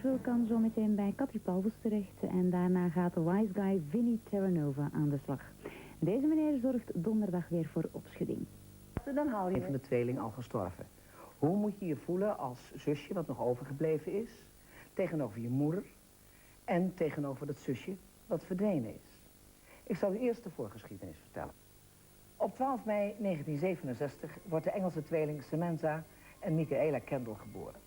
Nashville kan zo meteen bij Cathy Palvus terecht en daarna gaat de wise guy Vinnie Terranova aan de slag. Deze meneer zorgt donderdag weer voor opschudding. Dan hou je... Een van de tweeling al gestorven. Hoe moet je je voelen als zusje wat nog overgebleven is, tegenover je moeder en tegenover dat zusje wat verdwenen is? Ik zal u eerst de voorgeschiedenis vertellen. Op 12 mei 1967 wordt de Engelse tweeling Samantha en Michaela Kendall geboren.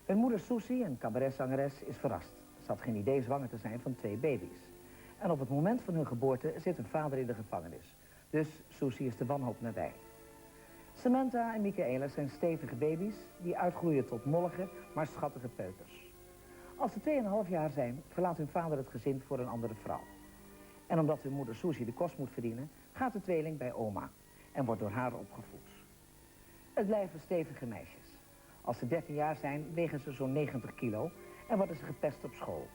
Hun moeder Susie, een cabaretzangeres, is verrast. Ze had geen idee zwanger te zijn van 2 baby's. En op het moment van hun geboorte zit hun vader in de gevangenis. Dus Susie is de wanhoop nabij. Samantha en Michaela zijn stevige baby's die uitgroeien tot mollige, maar schattige peuters. Als ze 2,5 jaar zijn, verlaat hun vader het gezin voor een andere vrouw. En omdat hun moeder Susie de kost moet verdienen, gaat de tweeling bij oma en wordt door haar opgevoed. Het blijven stevige meisjes. Als ze 13 jaar zijn, wegen ze zo'n 90 kilo en worden ze gepest op school.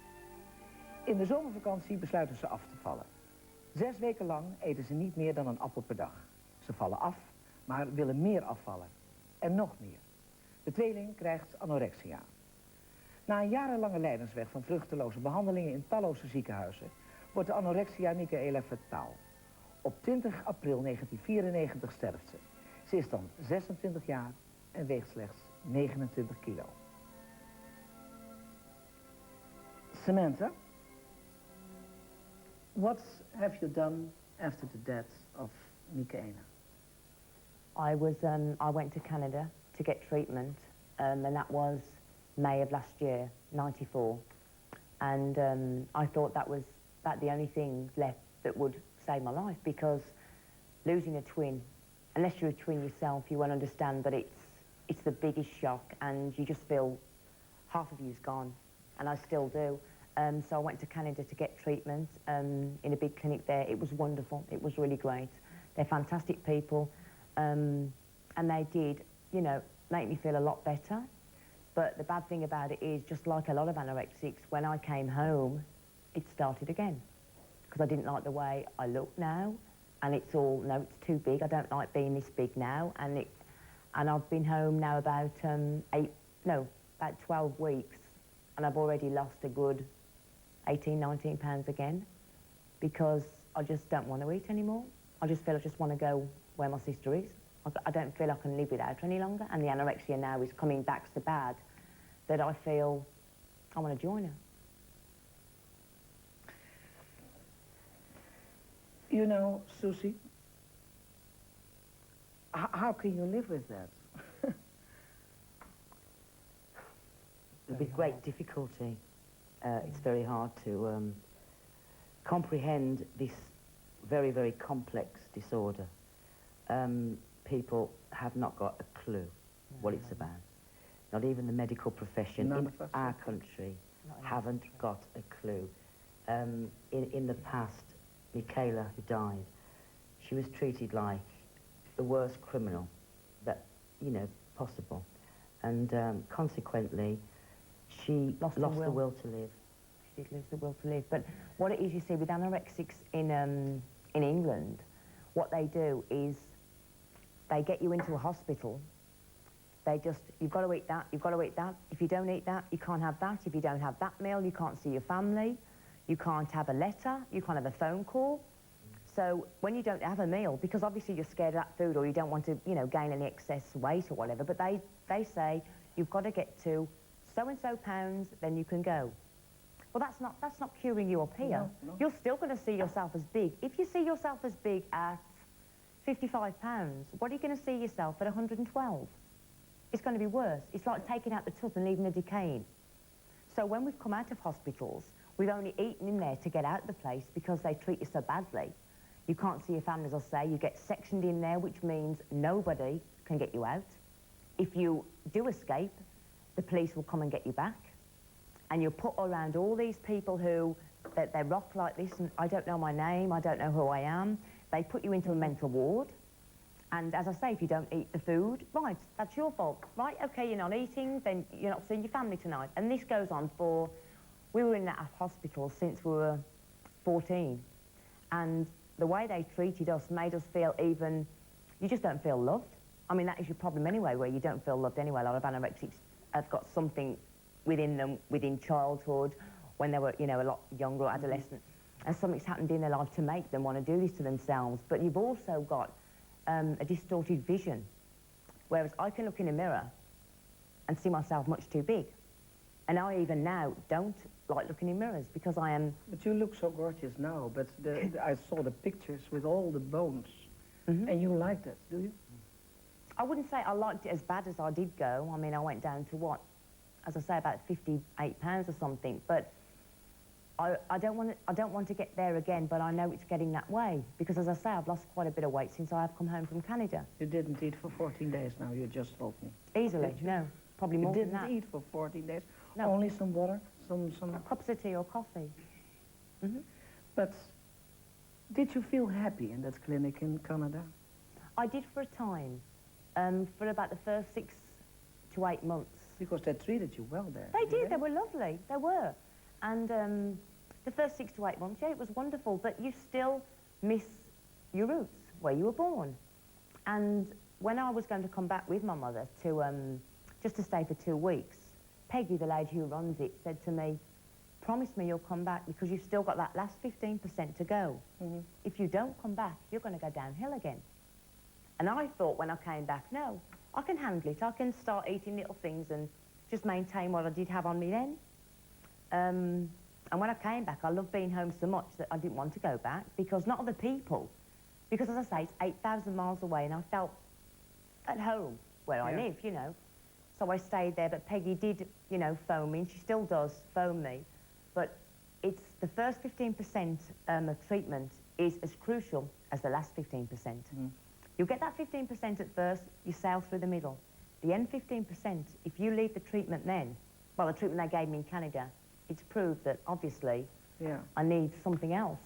In de zomervakantie besluiten ze af te vallen. 6 weken lang eten ze niet meer dan een appel per dag. Ze vallen af, maar willen meer afvallen. En nog meer. De tweeling krijgt anorexia. Na een jarenlange lijdensweg van vruchteloze behandelingen in talloze ziekenhuizen wordt de anorexia Michaela fataal. Op 20 april 1994 sterft ze. Ze is dan 26 jaar en weegt slechts 29 kilo. Samantha, what have you done after the death of Michaela? I went to Canada to get treatment, and that was May of last year, 94. And I thought that was about the only thing left that would save my life, because losing a twin, unless you're a twin yourself, you won't understand that it's the biggest shock, and you just feel half of you's gone, and I still do. So I went to Canada to get treatment in a big clinic there. It was wonderful. It was really great. They're fantastic people, and they did, you know, make me feel a lot better. But the bad thing about it is, just like a lot of anorexics, when I came home, it started again. Because I didn't like the way I look now, and it's all, no, it's too big. I don't like being this big now, and I've been home now about about 12 weeks, and I've already lost a good 18, 19 pounds again, because I just don't want to eat anymore. I just feel I just want to go where my sister is. I don't feel I can live without her any longer, and the anorexia now is coming back so bad that I feel I want to join her. You know, Susie, how can you live with that? With great difficulty. It's very hard to comprehend this very, very complex disorder. People have not got a clue what it's about. Not even the medical profession in our country haven't got a clue. In the past, Michaela, who died, she was treated like the worst criminal that, you know, possible. And consequently, she lost the will to live. She did lose the will to live. But what it is, you see, with anorexics in England, what they do is they get you into a hospital. They just, you've got to eat that, you've got to eat that. If you don't eat that, you can't have that. If you don't have that meal, you can't see your family. You can't have a letter, you can't have a phone call. So when you don't have a meal, because obviously you're scared of that food, or you don't want to, you know, gain any excess weight or whatever, but they say you've got to get to so-and-so pounds, then you can go. Well, that's not curing you up here. No. You're still going to see yourself as big. If you see yourself as big at 55 pounds, what are you going to see yourself at 112? It's going to be worse. It's like taking out the tub and leaving it decaying. So when we've come out of hospitals, we've only eaten in there to get out of the place because they treat you so badly. You can't see your family, as I say. You get sectioned in there, which means nobody can get you out. If you do escape, the police will come and get you back. And you're put around all these people who, they rock like this, and I don't know my name, I don't know who I am. They put you into a mental ward. And as I say, if you don't eat the food, right, that's your fault. Right, okay, you're not eating, then you're not seeing your family tonight. And this goes on for, we were in that hospital since we were 14. And the way they treated us made us feel even, you just don't feel loved. I mean, that is your problem anyway, where you don't feel loved anyway. A lot of anorexics have got something within them, within childhood, when they were, you know, a lot younger or adolescent, and something's happened in their life to make them want to do this to themselves. But you've also got a distorted vision, whereas I can look in a mirror and see myself much too big. And I even now don't like looking in mirrors because I am... But you look so gorgeous now, but I saw the pictures with all the bones, and you liked it, do you? I wouldn't say I liked it as bad as I did go. I mean, I went down to what? As I say, about 58 pounds or something, but I don't want to get there again, but I know it's getting that way because, as I say, I've lost quite a bit of weight since I've come home from Canada. You didn't eat for 14 days now, you just told me. Easily, no. Probably more than that. You didn't eat for 14 days? No. Only some water? Some... Cups of tea or coffee. But did you feel happy in that clinic in Canada? I did for a time, for about the first 6 to 8 months. Because they treated you well there. They did, they were lovely, they were. And the first 6 to 8 months, yeah, it was wonderful, but you still miss your roots, where you were born. And when I was going to come back with my mother to, just to stay for 2 weeks, Peggy, the lady who runs it, said to me, promise me you'll come back because you've still got that last 15% to go. If you don't come back, you're going to go downhill again. And I thought when I came back, no, I can handle it. I can start eating little things and just maintain what I did have on me then. And when I came back, I loved being home so much that I didn't want to go back because not other people, because as I say, it's 8,000 miles away and I felt at home where I live, you know. So I stayed there, but Peggy did, you know, phone me, and she still does phone me. But it's the first 15% of treatment is as crucial as the last 15%. You'll get that 15% at first, you sail through the middle. The end 15%, if you leave the treatment then, well, the treatment they gave me in Canada, it's proved that obviously I need something else,